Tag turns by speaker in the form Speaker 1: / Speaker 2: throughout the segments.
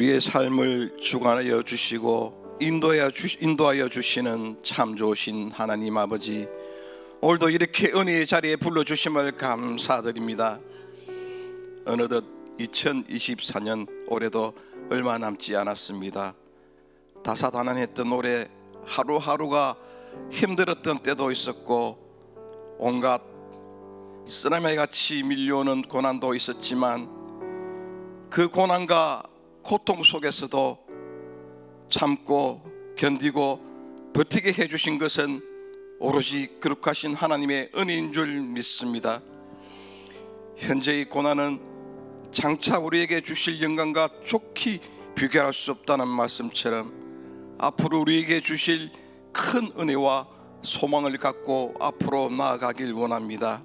Speaker 1: 우리의 삶을 주관하여 주시고 인도하여 주시는 참 좋으신 하나님 아버지, 오늘도 이렇게 은혜의 자리에 불러주심을 감사드립니다. 어느덧 2024년 올해도 얼마 남지 않았습니다. 다사다난했던 올해 하루하루가 힘들었던 때도 있었고 온갖 쓰나미같이 밀려오는 고난도 있었지만 그 고난과 고통 속에서도 참고 견디고 버티게 해주신 것은 오로지 거룩하신 하나님의 은혜인 줄 믿습니다. 현재의 고난은 장차 우리에게 주실 영광과 좋게 비교할 수 없다는 말씀처럼 앞으로 우리에게 주실 큰 은혜와 소망을 갖고 앞으로 나아가길 원합니다.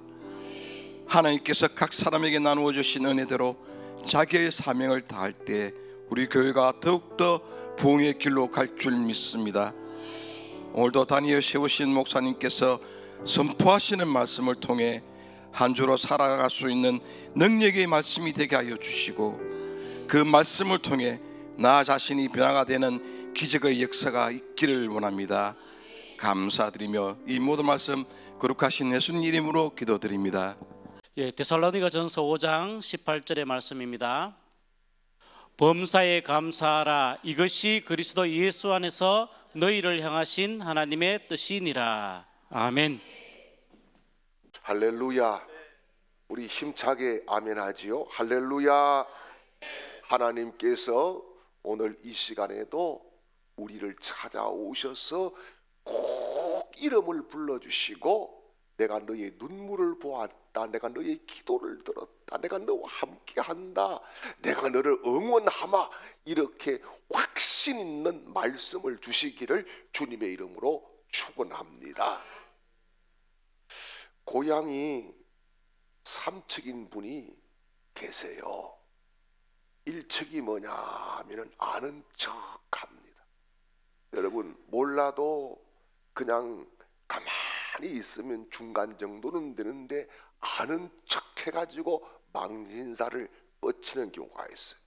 Speaker 1: 하나님께서 각 사람에게 나누어 주신 은혜대로 자기의 사명을 다할 때 우리 교회가 더욱더 부흥의 길로 갈 줄 믿습니다. 오늘도 다니엘 세우신 목사님께서 선포하시는 말씀을 통해 한 주로 살아갈 수 있는 능력의 말씀이 되게 하여 주시고 그 말씀을 통해 나 자신이 변화가 되는 기적의 역사가 있기를 원합니다. 감사드리며 이 모든 말씀 거룩하신 예수님 이름으로 기도드립니다.
Speaker 2: 데살로니가전서 5장 18절의 말씀입니다. 범사에 감사하라. 이것이 그리스도 예수 안에서 너희를 향하신 하나님의 뜻이니라. 아멘.
Speaker 3: 할렐루야. 우리 힘차게 아멘 하지요. 할렐루야. 하나님께서 오늘 이 시간에도 우리를 찾아오셔서 꼭 이름을 불러주시고 내가 너의 눈물을 보았다, 내가 너의 기도를 들었다, 내가 너와 함께한다, 내가 너를 응원하마, 이렇게 확신 있는 말씀을 주시기를 주님의 이름으로 축원합니다. 고향이 삼척인 분이 계세요. 일척이 뭐냐 하면 아는 척합니다. 여러분, 몰라도 그냥 가만히 있으면 중간 정도는 되는데 아는 척 해가지고 망신살을 뻗치는 경우가 있어요.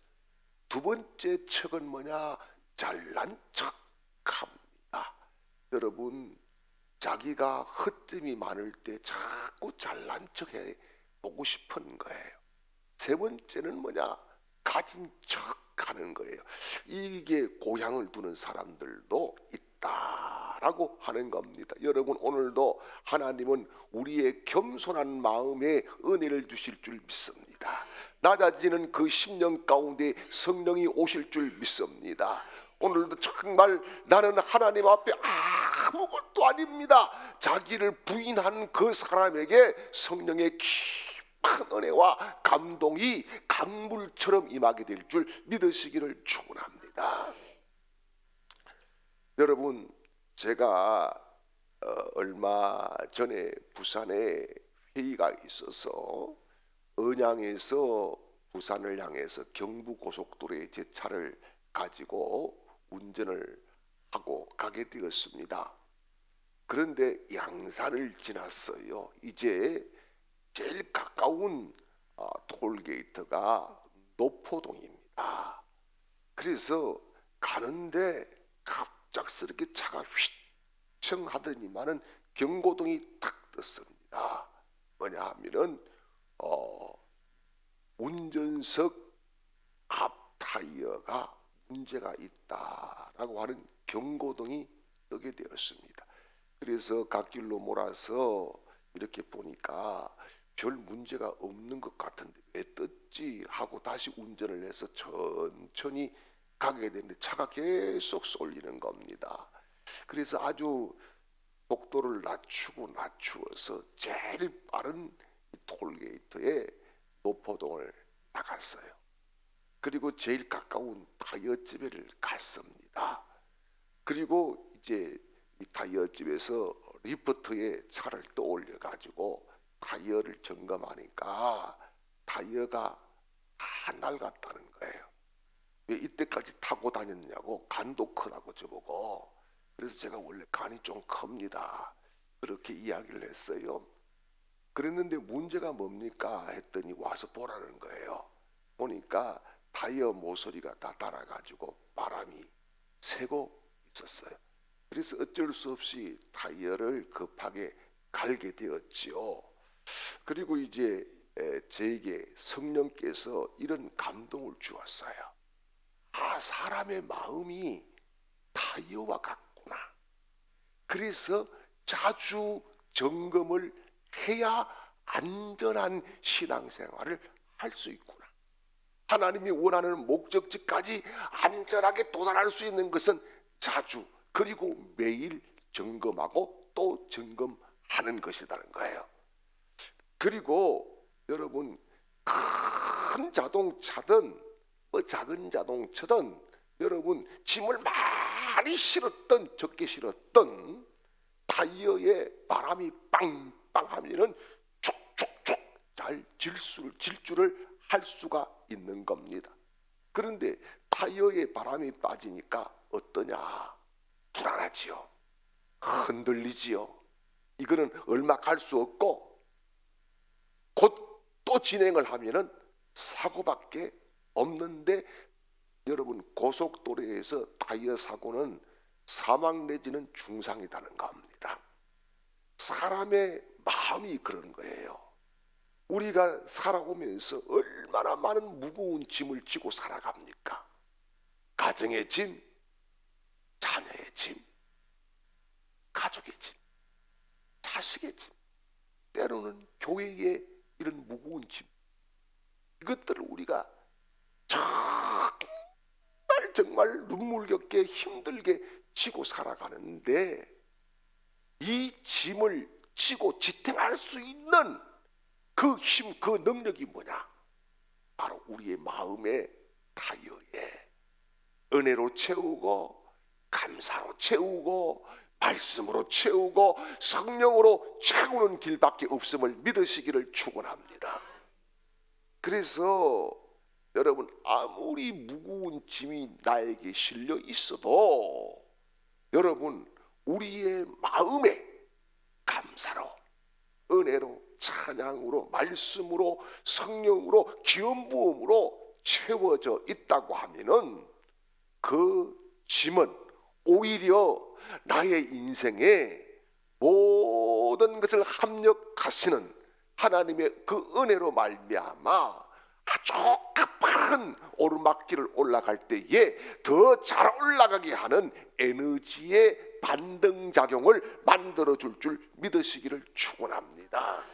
Speaker 3: 두 번째 척은 뭐냐? 잘난 척합니다. 여러분, 자기가 허점이 많을 때 자꾸 잘난 척해 보고 싶은 거예요. 세 번째는 뭐냐? 가진 척하는 거예요. 이게 고향을 두는 사람들도 있다라고 하는 겁니다. 여러분, 오늘도 하나님은 우리의 겸손한 마음에 은혜를 주실 줄 믿습니다. 낮아지는 그 심령 가운데 성령이 오실 줄 믿습니다. 오늘도 정말 나는 하나님 앞에 아무것도 아닙니다, 자기를 부인한 그 사람에게 성령의 깊은 은혜와 감동이 강물처럼 임하게 될 줄 믿으시기를 축원합니다. 여러분, 제가 얼마 전에 부산에 회의가 있어서 언양에서 부산을 향해서 경부고속도로에 제 차를 가지고 운전을 하고 가게 되었습니다. 그런데 양산을 지났어요. 이제 제일 가까운 톨게이트가 노포동입니다. 그래서 가는데 갑작스럽게 차가 휘청 하더니만은 경고등이 탁 떴습니다. 뭐냐 하면은 운전석 앞 타이어가 문제가 있다라고 하는 경고등이 뜨게 되었습니다. 그래서 갓길로 몰아서 이렇게 보니까 별 문제가 없는 것 같은데 왜 떴지 하고 다시 운전을 해서 천천히 가게 되는데 차가 계속 쏠리는 겁니다. 그래서 아주 속도를 낮추어서 제일 빠른 톨게이트에 노포동을 나갔어요. 그리고 제일 가까운 타이어집에를 갔습니다. 그리고 이제 이 타이어집에서 리프트에 차를 떠올려 가지고 타이어를 점검하니까 타이어가 다 낡았다는 거예요. 왜 이때까지 타고 다녔냐고, 간도 크다고 저보고. 그래서 제가 원래 간이 좀 큽니다, 그렇게 이야기를 했어요. 그랬는데 문제가 뭡니까 했더니 와서 보라는 거예요. 보니까 타이어 모서리가 다 닳아가지고 바람이 새고 있었어요. 그래서 어쩔 수 없이 타이어를 급하게 갈게 되었지요. 그리고 이제 저에게 성령께서 이런 감동을 주었어요. 사람의 마음이 타이어와 같구나. 그래서 자주 점검을 해야 안전한 신앙생활을 할 수 있구나. 하나님이 원하는 목적지까지 안전하게 도달할 수 있는 것은 자주 그리고 매일 점검하고 또 점검하는 것이라는 거예요. 그리고 여러분, 큰 자동차든 작은 자동차든 여러분 짐을 많이 실었던 적게 실었던 타이어에 바람이 빵빵하면은 축축축 잘 질주를 할 수가 있는 겁니다. 그런데 타이어에 바람이 빠지니까 어떠냐? 불안하지요. 흔들리지요. 이거는 얼마 갈 수 없고 곧 또 진행을 하면은 사고밖에 없는데 여러분, 고속도로에서 타이어 사고는 사망 내지는 중상이라는 겁니다. 사람의 마음이 그런 거예요. 우리가 살아오면서 얼마나 많은 무거운 짐을 지고 살아갑니까? 가정의 짐, 자녀의 짐, 가족의 짐, 자식의 짐, 때로는 교회의 이런 무거운 짐, 이것들을 우리가 정말 눈물겹게 힘들게 지고 살아가는데, 이 짐을 지고 지탱할 수 있는 그 힘, 그 능력이 뭐냐? 바로 우리의 마음의 타이어에 은혜로 채우고, 감사로 채우고, 말씀으로 채우고, 성령으로 채우는 길밖에 없음을 믿으시기를 축원합니다. 그래서 여러분, 아무리 무거운 짐이 나에게 실려 있어도 여러분, 우리의 마음에 감사로, 은혜로, 찬양으로, 말씀으로, 성령으로, 기름 부음으로 채워져 있다고 하면은 그 짐은 오히려 나의 인생에 모든 것을 합력하시는 하나님의 그 은혜로 말미암아 아주 급한 오르막길을 올라갈 때에 더 잘 올라가게 하는 에너지의 반등작용을 만들어줄 줄 믿으시기를 축원합니다.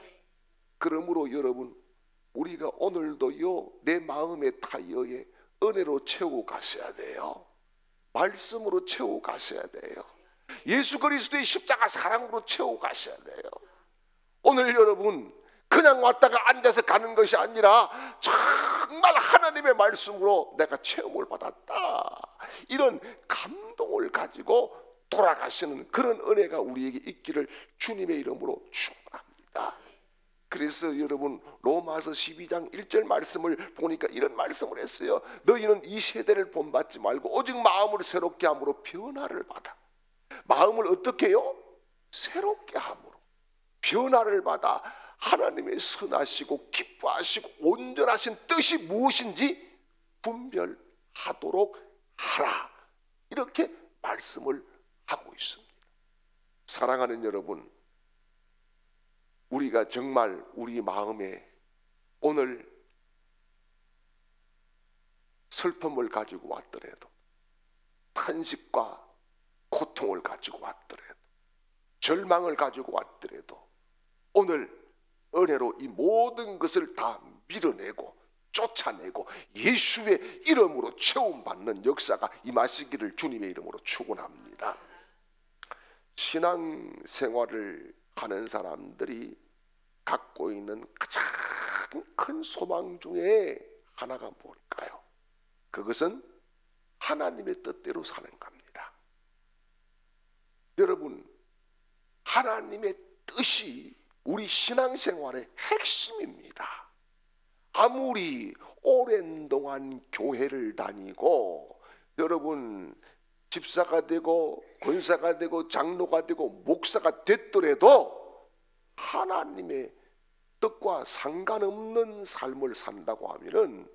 Speaker 3: 그러므로 여러분, 우리가 오늘도요, 내 마음의 타이어에 은혜로 채우고 가셔야 돼요. 말씀으로 채우고 가셔야 돼요. 예수 그리스도의 십자가 사랑으로 채우고 가셔야 돼요. 오늘 여러분, 그냥 왔다가 앉아서 가는 것이 아니라 정말 하나님의 말씀으로 내가 체험을 받았다, 이런 감동을 가지고 돌아가시는 그런 은혜가 우리에게 있기를 주님의 이름으로 축원합니다. 그래서 여러분, 로마서 12장 1절 말씀을 보니까 이런 말씀을 했어요. 너희는 이 세대를 본받지 말고 오직 마음을 새롭게 함으로 변화를 받아. 마음을 어떻게 해요? 새롭게 함으로 변화를 받아 하나님의 선하시고 기뻐하시고 온전하신 뜻이 무엇인지 분별하도록 하라, 이렇게 말씀을 하고 있습니다. 사랑하는 여러분, 우리가 정말 우리 마음에 오늘 슬픔을 가지고 왔더라도, 탄식과 고통을 가지고 왔더라도, 절망을 가지고 왔더라도 오늘 은혜로 이 모든 것을 다 밀어내고 쫓아내고 예수의 이름으로 채움받는 역사가 임하시기를 주님의 이름으로 축원합니다. 신앙생활을 하는 사람들이 갖고 있는 가장 큰 소망 중에 하나가 뭘까요? 그것은 하나님의 뜻대로 사는 겁니다. 여러분, 하나님의 뜻이 우리 신앙생활의 핵심입니다. 아무리 오랜 동안 교회를 다니고 여러분 집사가 되고 권사가 되고 장로가 되고 목사가 됐더라도 하나님의 뜻과 상관없는 삶을 산다고 하면은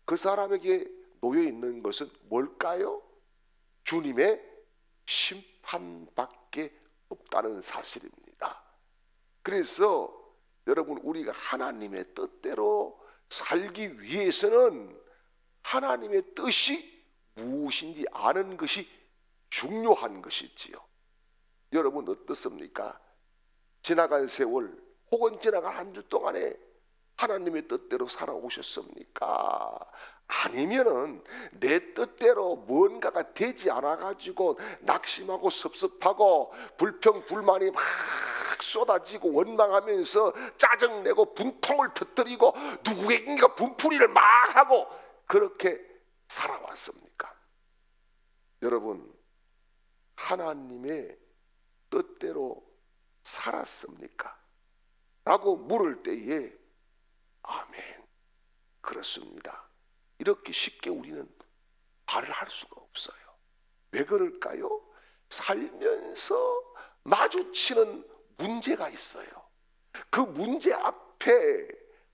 Speaker 3: 그 사람에게 놓여 있는 것은 뭘까요? 주님의 심판밖에 없다는 사실입니다. 그래서 여러분, 우리가 하나님의 뜻대로 살기 위해서는 하나님의 뜻이 무엇인지 아는 것이 중요한 것이지요. 여러분 어떻습니까? 지나간 세월 혹은 지나간 한 주 동안에 하나님의 뜻대로 살아오셨습니까? 아니면은 내 뜻대로 뭔가가 되지 않아 가지고 낙심하고 섭섭하고 불평 불만이 막 쏟아지고 원망하면서 짜증내고 분통을 터뜨리고 누구에게인가 분풀이를 막 하고 그렇게 살아왔습니까? 여러분, 하나님의 뜻대로 살았습니까? 라고 물을 때에 아멘, 그렇습니다. 이렇게 쉽게 우리는 말을 할 수가 없어요. 왜 그럴까요? 살면서 마주치는 문제가 있어요. 그 문제 앞에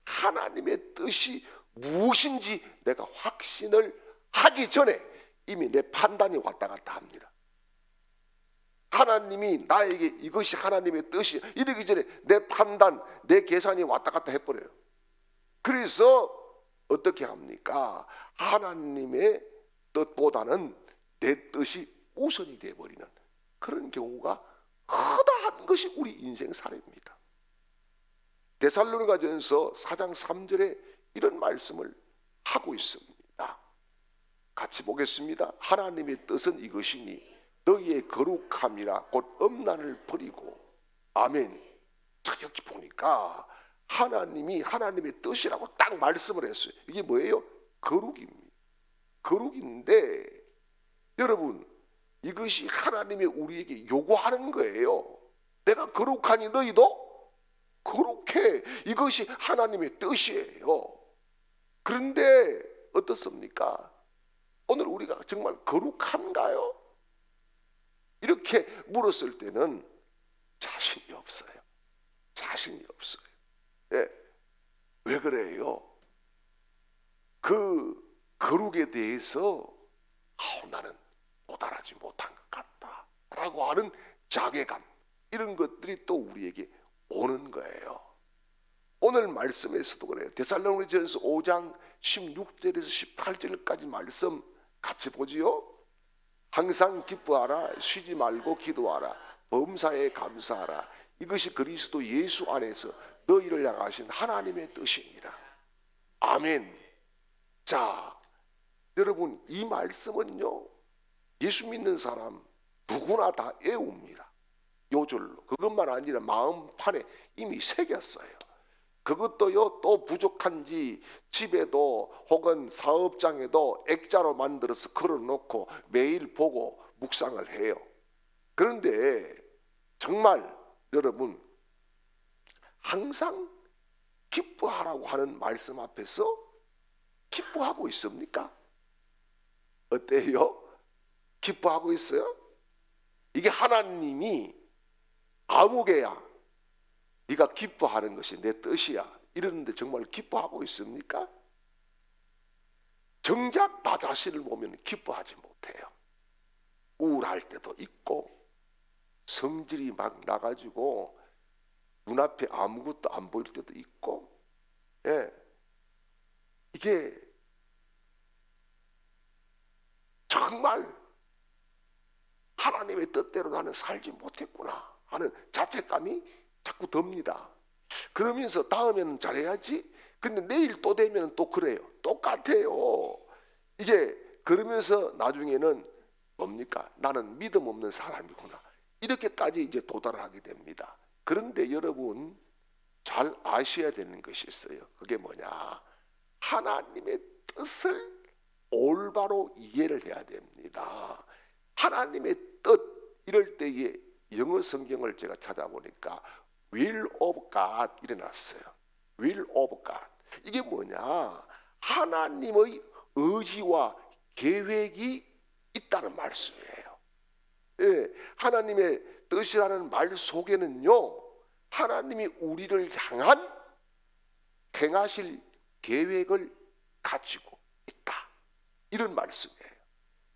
Speaker 3: 하나님의 뜻이 무엇인지 내가 확신을 하기 전에 이미 내 판단이 왔다 갔다 합니다. 하나님이 나에게 이것이 하나님의 뜻이 이러기 전에 내 판단, 내 계산이 왔다 갔다 해버려요. 그래서 어떻게 합니까? 하나님의 뜻보다는 내 뜻이 우선이 되어버리는 그런 경우가 허다한 것이 우리 인생살이입니다. 데살로니가전서 4장 3절에 이런 말씀을 하고 있습니다. 같이 보겠습니다. 하나님의 뜻은 이것이니 너희의 거룩함이라 곧 엄난을 버리고. 아멘. 자, 여기 보니까 하나님이 하나님의 뜻이라고 딱 말씀을 했어요. 이게 뭐예요? 거룩입니다. 거룩인데 여러분, 이것이 하나님이 우리에게 요구하는 거예요. 내가 거룩하니 너희도 거룩해. 이것이 하나님의 뜻이에요. 그런데 어떻습니까? 오늘 우리가 정말 거룩한가요? 이렇게 물었을 때는 자신이 없어요. 자신이 없어요. 네. 왜 그래요? 그 거룩에 대해서 나는 도달하지 못한 것 같다 라고 하는 자괴감, 이런 것들이 또 우리에게 오는 거예요. 오늘 말씀에서도 그래요. 데살로니가전서 5장 16절에서 18절까지 말씀 같이 보지요. 항상 기뻐하라, 쉬지 말고 기도하라, 범사에 감사하라. 이것이 그리스도 예수 안에서 너희를 향하신 하나님의 뜻이니라. 아멘. 자, 여러분, 이 말씀은요, 예수 믿는 사람 누구나 다 외웁니다. 요절로. 그것만 아니라 마음판에 이미 새겼어요. 그것도요, 또 부족한지 집에도 혹은 사업장에도 액자로 만들어서 걸어놓고 매일 보고 묵상을 해요. 그런데 정말 여러분, 항상 기뻐하라고 하는 말씀 앞에서 기뻐하고 있습니까? 어때요? 기뻐하고 있어요? 이게 하나님이 아무개야, 네가 기뻐하는 것이 내 뜻이야, 이러는데 정말 기뻐하고 있습니까? 정작 나 자신을 보면 기뻐하지 못해요. 우울할 때도 있고 성질이 막 나가지고 눈앞에 아무것도 안 보일 때도 있고, 예, 이게 정말 하나님의 뜻대로 나는 살지 못했구나 하는 자책감이 자꾸 듭니다. 그러면서 다음에는 잘해야지. 근데 내일 또 되면 또 그래요. 똑같아요. 이게 그러면서 나중에는 뭡니까? 나는 믿음 없는 사람이구나, 이렇게까지 이제 도달하게 됩니다. 그런데 여러분, 잘 아셔야 되는 것이 있어요. 그게 뭐냐? 하나님의 뜻을 올바로 이해를 해야 됩니다. 하나님의 뜻, 이럴 때에 영어 성경을 제가 찾아보니까 will of God 일어났어요. will of God. 이게 뭐냐? 하나님의 의지와 계획이 있다는 말씀이에요. 예, 하나님의 뜻이라는 말 속에는요, 하나님이 우리를 향한 행하실 계획을 가지고 이런 말씀이에요.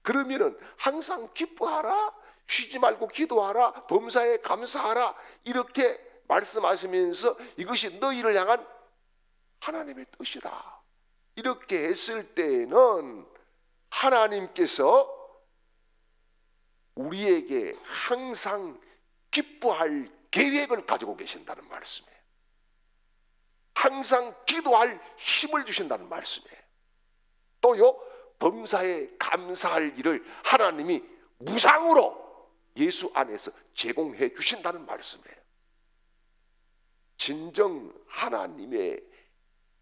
Speaker 3: 그러면은 항상 기뻐하라, 쉬지 말고 기도하라, 범사에 감사하라 이렇게 말씀하시면서 이것이 너희를 향한 하나님의 뜻이다. 이렇게 했을 때에는 하나님께서 우리에게 항상 기뻐할 계획을 가지고 계신다는 말씀이에요. 항상 기도할 힘을 주신다는 말씀이에요. 또요, 범사에 감사할 일을 하나님이 무상으로 예수 안에서 제공해 주신다는 말씀이에요. 진정 하나님의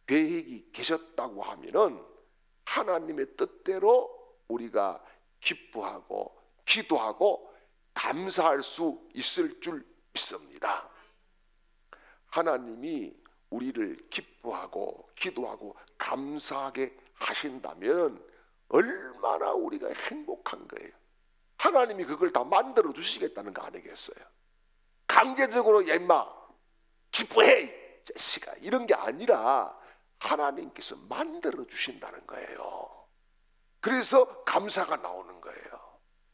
Speaker 3: 계획이 계셨다고 하면은 하나님의 뜻대로 우리가 기뻐하고 기도하고 감사할 수 있을 줄 믿습니다. 하나님이 우리를 기뻐하고 기도하고 감사하게 하신다면 얼마나 우리가 행복한 거예요. 하나님이 그걸 다 만들어 주시겠다는 거 아니겠어요? 강제적으로 얘마 기뻐해 자식아 이런 게 아니라 하나님께서 만들어 주신다는 거예요. 그래서 감사가 나오는 거예요.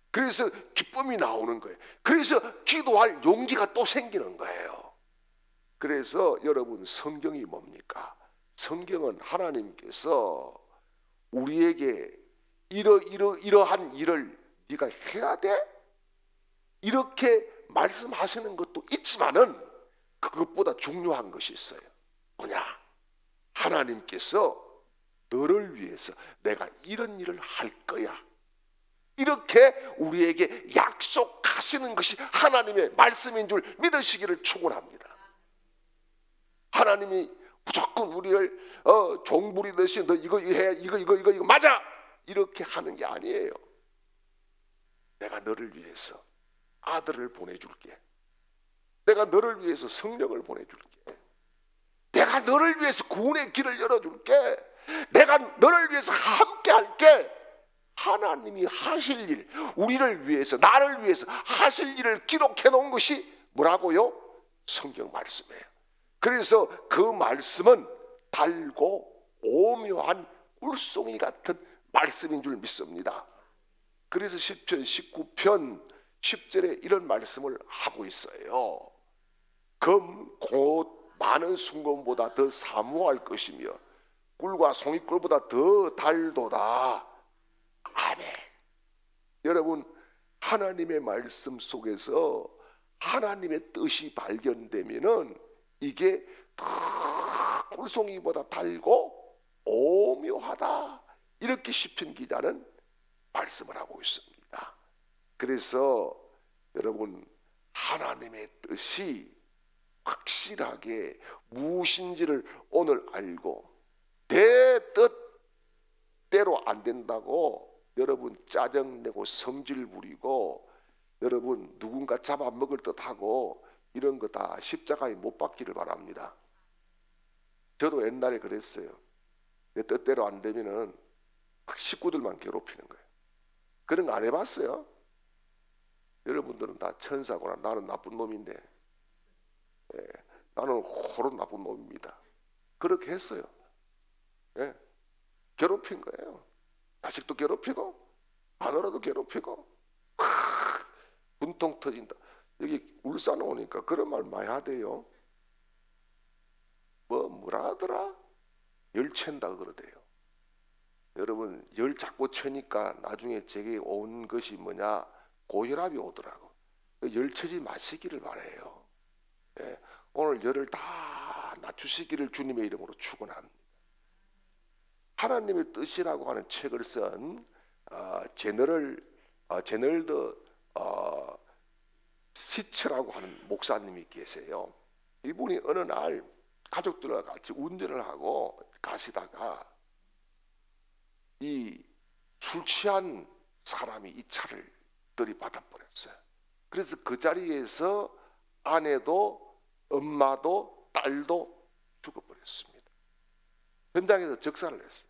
Speaker 3: 그래서 기쁨이 나오는 거예요. 그래서 기도할 용기가 또 생기는 거예요. 그래서 여러분, 성경이 뭡니까? 성경은 하나님께서 우리에게 이러한 일을 네가 해야 돼? 이렇게 말씀하시는 것도 있지만은 그것보다 중요한 것이 있어요. 뭐냐? 하나님께서 너를 위해서 내가 이런 일을 할 거야. 이렇게 우리에게 약속하시는 것이 하나님의 말씀인 줄 믿으시기를 축원합니다. 하나님이 무조건 우리를 종부리듯이 너 이거 해, 이거 맞아 이렇게 하는 게 아니에요. 내가 너를 위해서 아들을 보내줄게. 내가 너를 위해서 성령을 보내줄게. 내가 너를 위해서 구원의 길을 열어줄게. 내가 너를 위해서 함께 할게. 하나님이 하실 일, 우리를 위해서, 나를 위해서 하실 일을 기록해 놓은 것이 뭐라고요? 성경 말씀이에요. 그래서 그 말씀은 달고 오묘한 꿀송이 같은 말씀인 줄 믿습니다. 그래서 시편 19편 10절에 이런 말씀을 하고 있어요. 검 곧 많은 순금보다 더 사모할 것이며 꿀과 송이꿀보다 더 달도다. 아멘. 여러분, 하나님의 말씀 속에서 하나님의 뜻이 발견되면은 이게 더 꿀송이보다 달고 오묘하다. 이렇게 시편 기자는 말씀을 하고 있습니다. 그래서 여러분, 하나님의 뜻이 확실하게 무엇인지를 오늘 알고 내 뜻대로 안 된다고 여러분 짜증내고 성질 부리고 여러분 누군가 잡아먹을 듯하고 이런 거 다 십자가에 못 박기를 바랍니다. 저도 옛날에 그랬어요. 내 뜻대로 안 되면은 식구들만 괴롭히는 거예요. 그런 거 안 해봤어요? 여러분들은 다 천사구나. 나는 나쁜 놈인데. 예, 나는 호로 나쁜 놈입니다. 그렇게 했어요. 예, 괴롭힌 거예요. 자식도 괴롭히고 마누라도 괴롭히고 분통 터진다. 여기 울산 오니까 그런 말 많이 하대요. 뭐라 하더라? 열 챈다 그러대요. 여러분, 열 자꾸 쳐니까 나중에 제게 온 것이 뭐냐? 고혈압이 오더라고. 열 쳐지 마시기를 바라요. 예, 오늘 열을 다 낮추시기를 주님의 이름으로 축원합니다. 하나님의 뜻이라고 하는 책을 쓴 제널드 시츠라고 하는 목사님이 계세요. 이분이 어느 날 가족들과 같이 운전을 하고 가시다가 이 술 취한 사람이 이 차를 들이받아 버렸어요. 그래서 그 자리에서 아내도 엄마도 딸도 죽어버렸습니다. 현장에서 즉사를 했어요.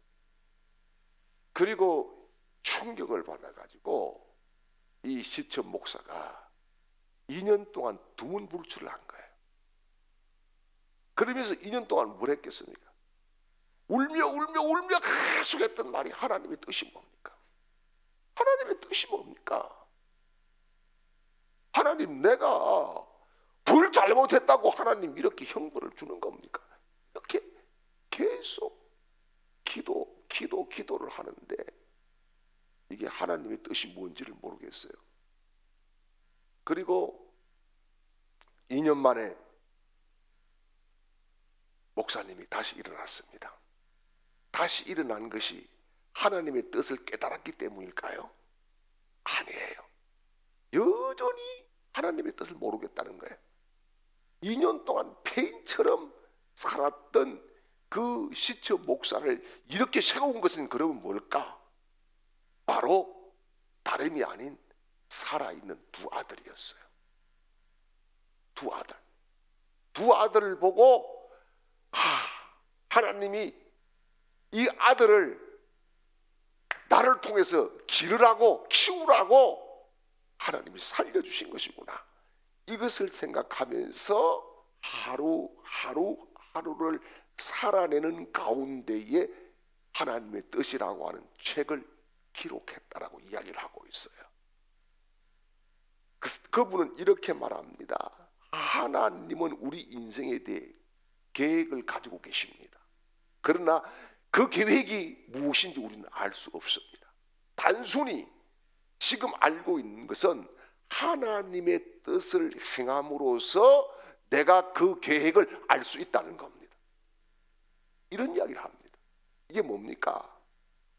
Speaker 3: 그리고 충격을 받아가지고 이 시천 목사가 2년 동안 두문불출을 한 거예요. 그러면서 2년 동안 뭘 했겠습니까? 울며 울며 울며 계속 했던 말이 하나님의 뜻이 뭡니까? 하나님의 뜻이 뭡니까? 하나님, 내가 뭘 잘못했다고 하나님 이렇게 형벌을 주는 겁니까? 이렇게 계속 기도를 하는데 이게 하나님의 뜻이 뭔지를 모르겠어요. 그리고 2년 만에 목사님이 다시 일어났습니다. 다시 일어난 것이 하나님의 뜻을 깨달았기 때문일까요? 아니에요. 여전히 하나님의 뜻을 모르겠다는 거예요. 2년 동안 폐인처럼 살았던 그 시처 목사를 이렇게 세운 것은 그러면 뭘까? 바로 다름이 아닌 살아있는 두 아들이었어요. 두 아들을 보고 하나님이 이 아들을 나를 통해서 기르라고 키우라고 하나님이 살려주신 것이구나. 이것을 생각하면서 하루를 살아내는 가운데에 하나님의 뜻이라고 하는 책을 기록했다라고 이야기를 하고 있어요. 그분은 이렇게 말합니다. 하나님은 우리 인생에 대해 계획을 가지고 계십니다. 그러나 그 계획이 무엇인지 우리는 알 수 없습니다. 단순히 지금 알고 있는 것은 하나님의 뜻을 행함으로써 내가 그 계획을 알 수 있다는 겁니다. 이런 이야기를 합니다. 이게 뭡니까?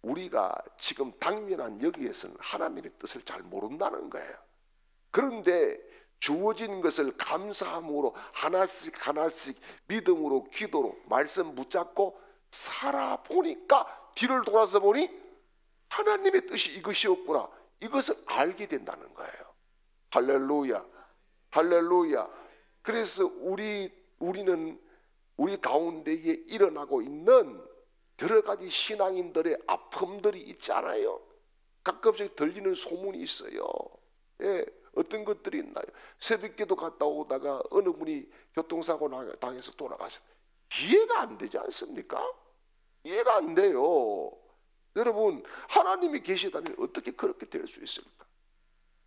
Speaker 3: 우리가 지금 당면한 여기에서는 하나님의 뜻을 잘 모른다는 거예요. 그런데 주어진 것을 감사함으로 하나씩 믿음으로 기도로 말씀 붙잡고 살아보니까 뒤를 돌아서 보니 하나님의 뜻이 이것이었구나. 이것을 알게 된다는 거예요. 할렐루야, 할렐루야. 그래서 우리는 우리 가운데에 일어나고 있는 여러 가지 신앙인들의 아픔들이 있지 않아요? 가끔씩 들리는 소문이 있어요. 예, 어떤 것들이 있나요? 새벽기도 갔다 오다가 어느 분이 교통사고 당해서 돌아가셨어요. 이해가 안 되지 않습니까? 이해가 안 돼요. 여러분, 하나님이 계시다면 어떻게 그렇게 될 수 있을까?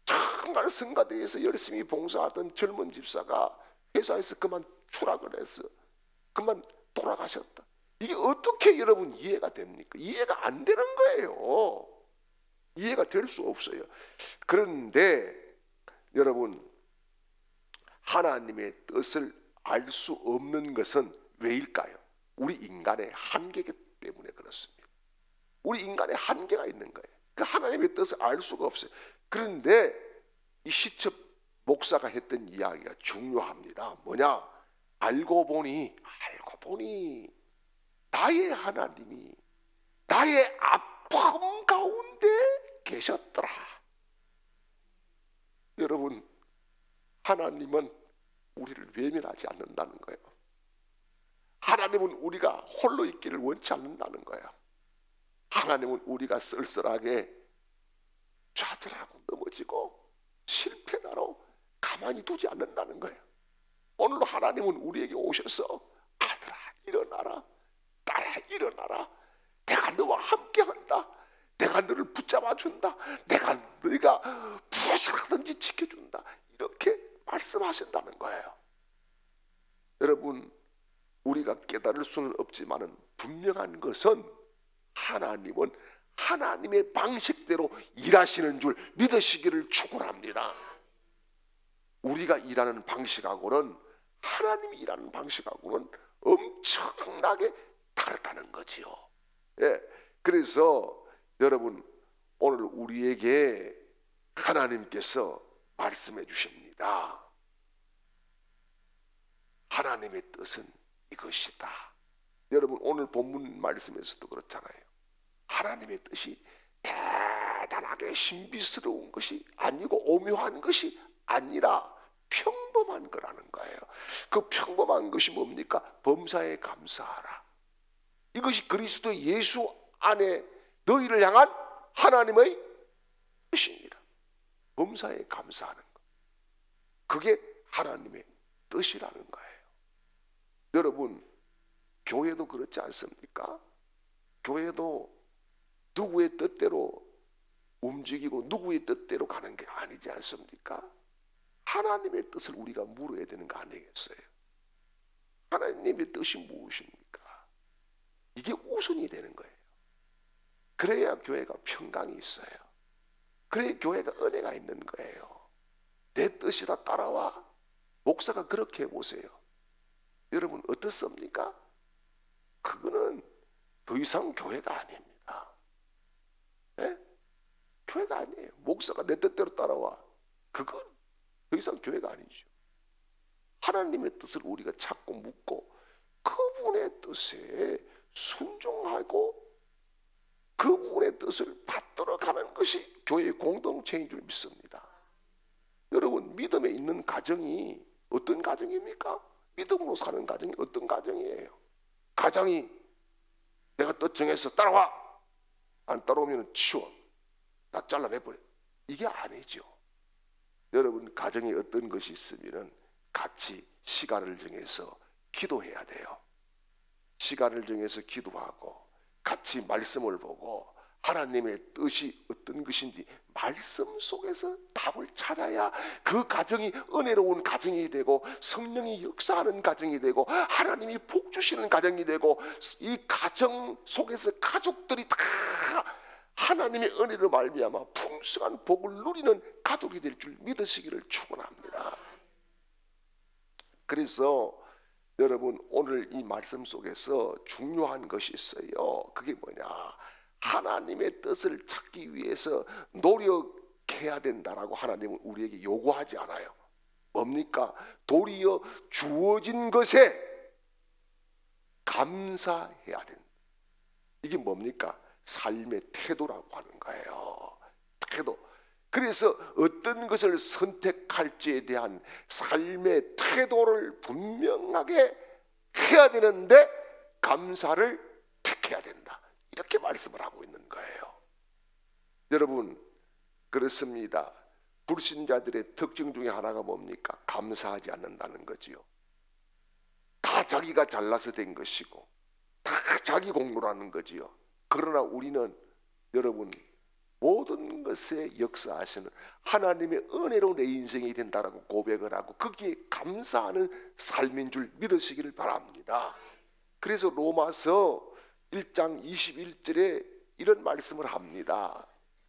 Speaker 3: 정말 성가대에서 열심히 봉사하던 젊은 집사가 회사에서 그만 추락을 해서 그만 돌아가셨다. 이게 어떻게 여러분 이해가 됩니까? 이해가 안 되는 거예요. 이해가 될 수 없어요. 그런데 여러분, 하나님의 뜻을 알 수 없는 것은 왜일까요? 우리 인간의 한계이기 때문에 그렇습니다. 우리 인간의 한계가 있는 거예요. 그 하나님의 뜻을 알 수가 없어요. 그런데 이 시첩 목사가 했던 이야기가 중요합니다. 뭐냐? 알고 보니 나의 하나님이 나의 아픔 가운데 계셨더라. 여러분, 하나님은 우리를 외면하지 않는다는 거예요. 하나님은 우리가 홀로 있기를 원치 않는다는 거예요. 하나님은 우리가 쓸쓸하게 좌절하고 넘어지고 실패나로 가만히 두지 않는다는 거예요. 오늘 하나님은 우리에게 오셔서 아들아 일어나라, 딸아 일어나라, 내가 너와 함께한다, 내가 너를 붙잡아준다, 내가 너희가 무엇을 하든지 지켜준다, 이렇게 말씀하신다는 거예요. 여러분, 우리가 깨달을 수는 없지만 분명한 것은 하나님은 하나님의 방식대로 일하시는 줄 믿으시기를 축원합니다. 우리가 일하는 방식하고는 하나님이 일하는 방식하고는 엄청나게 다르다는 거지요. 예, 그래서 여러분, 오늘 우리에게 하나님께서 말씀해 주십니다. 하나님의 뜻은 이것이다. 여러분, 오늘 본문 말씀에서도 그렇잖아요. 하나님의 뜻이 대단하게 신비스러운 것이 아니고 오묘한 것이 아니라 평범한 거라는 거예요. 그 평범한 것이 뭡니까? 범사에 감사하라. 이것이 그리스도 예수 안에 너희를 향한 하나님의 뜻입니다. 범사에 감사하는 것, 그게 하나님의 뜻이라는 거예요. 여러분, 교회도 그렇지 않습니까? 교회도 누구의 뜻대로 움직이고 누구의 뜻대로 가는 게 아니지 않습니까? 하나님의 뜻을 우리가 물어야 되는 거 아니겠어요? 하나님의 뜻이 무엇입니까? 이게 우선이 되는 거예요. 그래야 교회가 평강이 있어요. 그래야 교회가 은혜가 있는 거예요. 내 뜻이다 따라와. 목사가 그렇게 해보세요. 여러분 어떻습니까? 그거는 더 이상 교회가 아닙니다. 네? 교회가 아니에요. 목사가 내 뜻대로 따라와. 그건 더 이상 교회가 아니죠. 하나님의 뜻을 우리가 찾고 묻고 그분의 뜻에 순종하고 그분의 뜻을 받들어 가는 것이 교회의 공동체인 줄 믿습니다. 여러분 믿음에 있는 가정이 어떤 가정입니까? 믿음으로 사는 가정이 어떤 가정이에요? 가정이 내가 뜻 정해서 따라와. 안 따라오면 치워. 다 잘라내버려. 이게 아니죠. 여러분 가정에 어떤 것이 있으면 같이 시간을 정해서 기도해야 돼요. 시간을 정해서 기도하고 같이 말씀을 보고 하나님의 뜻이 어떤 것인지 말씀 속에서 답을 찾아야 그 가정이 은혜로운 가정이 되고 성령이 역사하는 가정이 되고 하나님이 복 주시는 가정이 되고 이 가정 속에서 가족들이 다 하나님의 은혜로 말미암아 풍성한 복을 누리는 가족이 될 줄 믿으시기를 축원합니다. 그래서 여러분 오늘 이 말씀 속에서 중요한 것이 있어요. 그게 뭐냐? 하나님의 뜻을 찾기 위해서 노력해야 된다라고 하나님은 우리에게 요구하지 않아요. 뭡니까? 도리어 주어진 것에 감사해야 된다. 이게 뭡니까? 삶의 태도라고 하는 거예요. 태도. 그래서 어떤 것을 선택할지에 대한 삶의 태도를 분명하게 해야 되는데 감사를 택해야 된다. 이렇게 말씀을 하고 있는 거예요. 여러분 그렇습니다. 불신자들의 특징 중에 하나가 뭡니까? 감사하지 않는다는 거지요. 다 자기가 잘나서 된 것이고 다 자기 공로라는 거지요. 그러나 우리는 여러분 모든 것에 역사하시는 하나님의 은혜로 내 인생이 된다라고 고백을 하고 거기에 감사하는 삶인 줄 믿으시기를 바랍니다. 그래서 로마서 1장 21절에 이런 말씀을 합니다.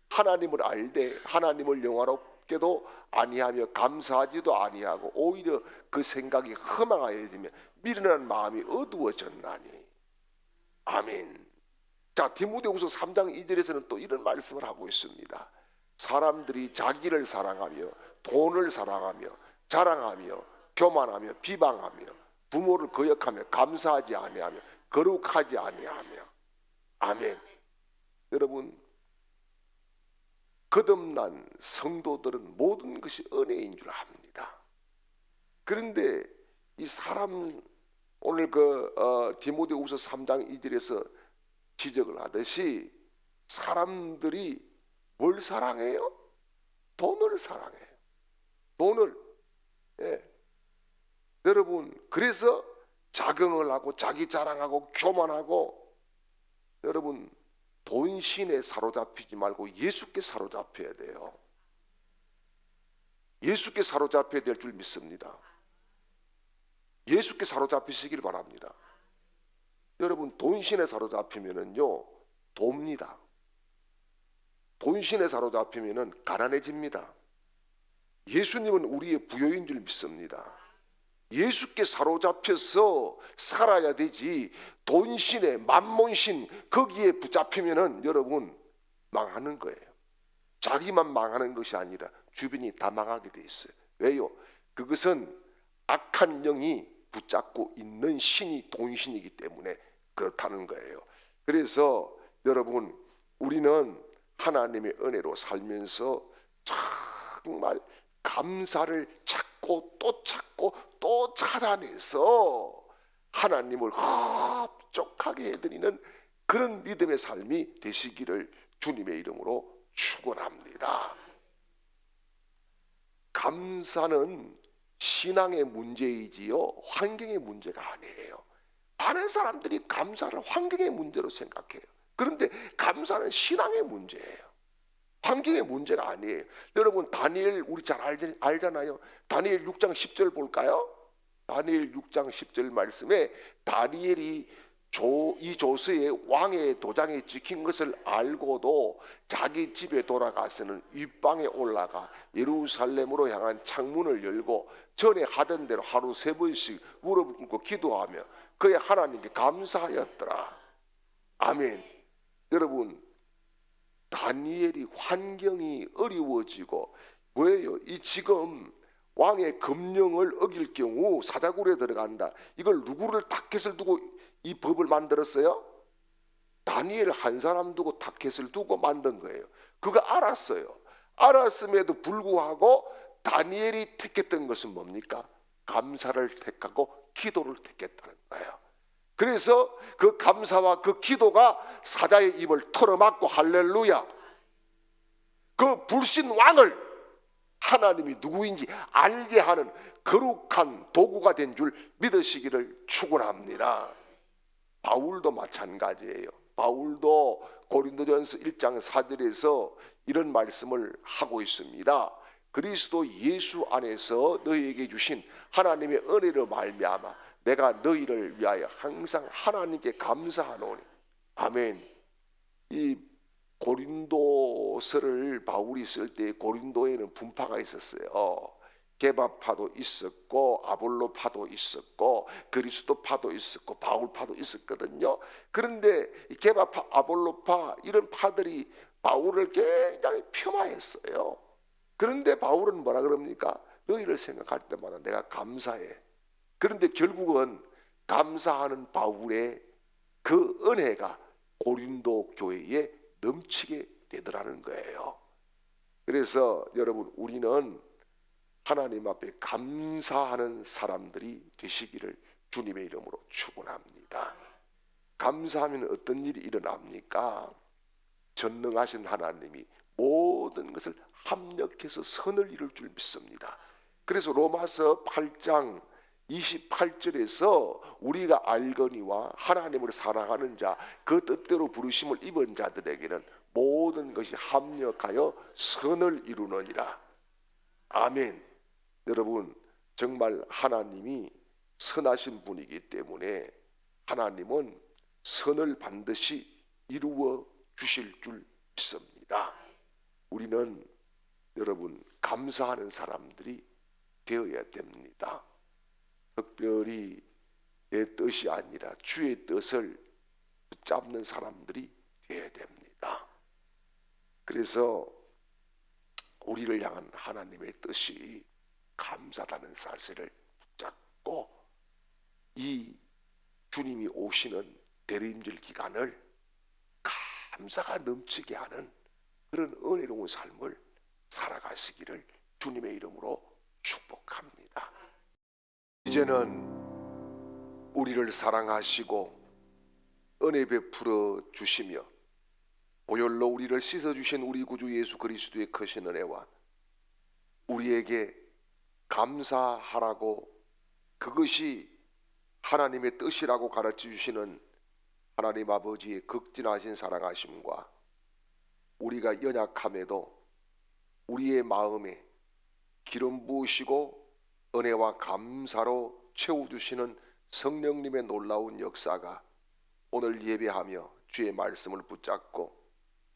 Speaker 3: 하나님을 알되 하나님을 영화롭게도 아니하며 감사하지도 아니하고 오히려 그 생각이 허망하여지며 미련한 마음이 어두워졌나니. 아멘. 자, 디모데후서 3장 2절에서는 또 이런 말씀을 하고 있습니다. 사람들이 자기를 사랑하며 돈을 사랑하며 자랑하며 교만하며 비방하며 부모를 거역하며 감사하지 아니하며 거룩하지 아니하며. 아멘. 여러분 거듭난 성도들은 모든 것이 은혜인 줄 압니다. 그런데 이 사람 오늘 디모데후서 3장 2절에서 지적을 하듯이 사람들이 뭘 사랑해요? 돈을 사랑해요. 돈을. 예. 여러분 그래서 자경을 하고 자기 자랑하고 교만하고 여러분 돈신에 사로잡히지 말고 예수께 사로잡혀야 돼요. 예수께 사로잡혀야 될 줄 믿습니다. 예수께 사로잡히시길 바랍니다. 여러분 돈신에 사로잡히면은요 돕니다. 돈신에 사로잡히면은 가난해집니다. 예수님은 우리의 부여인 줄 믿습니다. 예수께 사로잡혀서 살아야 되지 돈신에 만몬신 거기에 붙잡히면은 여러분 망하는 거예요. 자기만 망하는 것이 아니라 주변이 다 망하게 돼 있어요. 왜요? 그것은 악한 영이 붙잡고 있는 신이 돈신이기 때문에 그렇다는 거예요. 그래서 여러분 우리는 하나님의 은혜로 살면서 정말 감사를 찾고 또 찾고 또 찾아내서 하나님을 흡족하게 해드리는 그런 믿음의 삶이 되시기를 주님의 이름으로 축원합니다. 감사는 신앙의 문제이지요 환경의 문제가 아니에요. 많은 사람들이 감사를 환경의 문제로 생각해요. 그런데 감사는 신앙의 문제예요. 환경의 문제가 아니에요. 여러분 다니엘 우리 잘 알잖아요. 다니엘 6장 10절 볼까요? 다니엘 6장 10절 말씀에 다니엘이 이 조서에 왕의 도장에 찍힌 것을 알고도 자기 집에 돌아가서는 윗방에 올라가 예루살렘으로 향한 창문을 열고 전에 하던 대로 하루 3번씩 무릎을 꿇고 기도하며 그의 하나님께 감사하였더라. 아멘. 여러분 다니엘이 환경이 어려워지고 뭐예요? 이 지금 왕의 금령을 어길 경우 사자굴에 들어간다. 이걸 누구를 타켓을 두고 이 법을 만들었어요? 다니엘 한 사람 두고 타켓을 두고 만든 거예요. 그거 알았어요. 알았음에도 불구하고 다니엘이 택했던 것은 뭡니까? 감사를 택하고 기도를 택했다는 거예요. 그래서 그 감사와 그 기도가 사자의 입을 털어막고 할렐루야. 그 불신 왕을 하나님이 누구인지 알게 하는 거룩한 도구가 된 줄 믿으시기를 축원합니다. 바울도 마찬가지예요. 바울도 고린도전서 1장 4절에서 이런 말씀을 하고 있습니다. 그리스도 예수 안에서 너희에게 주신 하나님의 은혜로 말미암아 내가 너희를 위하여 항상 하나님께 감사하노니. 아멘. 이 고린도서를 바울이 쓸 때 고린도에는 분파가 있었어요. 게바파도 있었고 아볼로파도 있었고 그리스도파도 있었고 바울파도 있었거든요. 그런데 게바파, 아볼로파 이런 파들이 바울을 굉장히 폄하했어요. 그런데 바울은 뭐라 그럽니까? 너희를 생각할 때마다 내가 감사해. 그런데 결국은 감사하는 바울의 그 은혜가 고린도 교회에 넘치게 되더라는 거예요. 그래서 여러분 우리는 하나님 앞에 감사하는 사람들이 되시기를 주님의 이름으로 축원합니다. 감사하면 어떤 일이 일어납니까? 전능하신 하나님이 모든 것을 합력해서 선을 이룰 줄 믿습니다. 그래서 로마서 8장 28절에서 우리가 알거니와 하나님을 사랑하는 자 그 뜻대로 부르심을 입은 자들에게는 모든 것이 합력하여 선을 이루느니라. 아멘. 여러분 정말 하나님이 선하신 분이기 때문에 하나님은 선을 반드시 이루어 주실 줄 믿습니다. 우리는 여러분 감사하는 사람들이 되어야 됩니다. 특별히 내 뜻이 아니라 주의 뜻을 붙잡는 사람들이 되어야 됩니다. 그래서 우리를 향한 하나님의 뜻이 감사하다는 사실을 붙잡고 이 주님이 오시는 대림절 기간을 감사가 넘치게 하는 그런 은혜로운 삶을 살아가시기를 주님의 이름으로 축복합니다. 이제는 우리를 사랑하시고 은혜 베풀어 주시며 보혈로 우리를 씻어주신 우리 구주 예수 그리스도의 크신 은혜와 우리에게 감사하라고 그것이 하나님의 뜻이라고 가르쳐 주시는 하나님 아버지의 극진하신 사랑하심과 우리가 연약함에도 우리의 마음에 기름 부으시고 은혜와 감사로 채워주시는 성령님의 놀라운 역사가 오늘 예배하며 주의 말씀을 붙잡고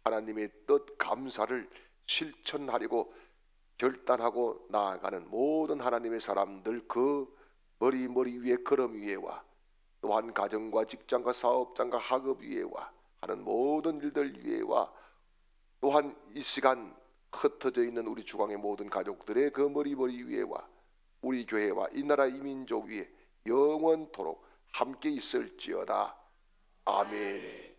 Speaker 3: 하나님의 뜻 감사를 실천하려고 결단하고 나아가는 모든 하나님의 사람들 그 머리 위에 걸음 위에와 또한 가정과 직장과 사업장과 학업 위에와 하는 모든 일들 위에와 또한 이 시간 흩어져 있는 우리 주광의 모든 가족들의 그 머리 위에와 우리 교회와 이 나라 이 민족 위에 영원토록 함께 있을지어다. 아멘.